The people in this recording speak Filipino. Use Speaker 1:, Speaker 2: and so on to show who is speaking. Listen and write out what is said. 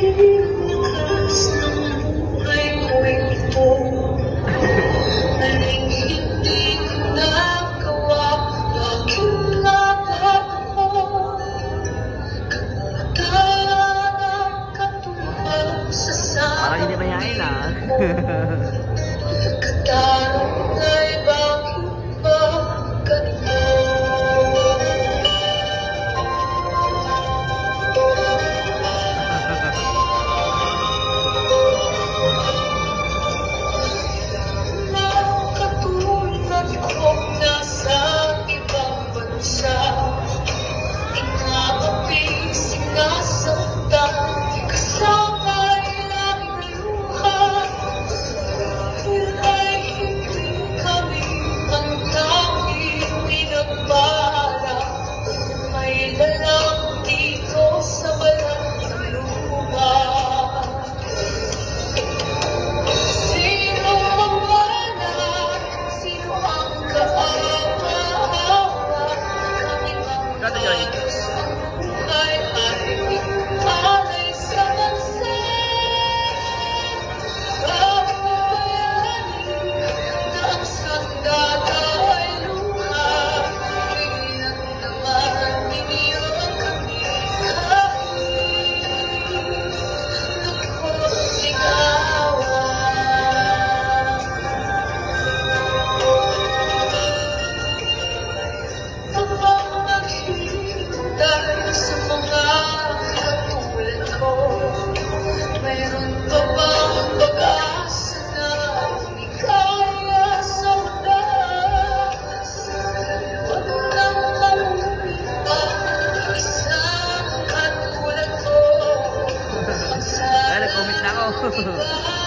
Speaker 1: lakas ng buhay ko'y ito. Maling hindi ko nagawa, bakit nga ba ako? Kamutan katulad sa
Speaker 2: Parang hindi mayayain
Speaker 1: mo. Katarong ay bakit ba ganito? Katulad kong nasa ibang bansa, inaapi, sinasaktan, kasama ilang luha. Dahil ay hindi kami ang tanging pinagpala, may lalang dito sa balat ng lupa. Sino ang wala? Sino ang kaawa-awa? Kami ang halos ng buhay ay alay sa bansa. Babayani na ang sandata ay luha. Bigyan naman ninyo kami kahit lubos ligawan. Kapag maghihintay sa mga katulad ko, mayroon pa bang pag-asa na hindi kaya sa wakas? Huwag nang malumipan, isang katulad ko.
Speaker 2: Ay, nag-comment na ako.
Speaker 1: Iba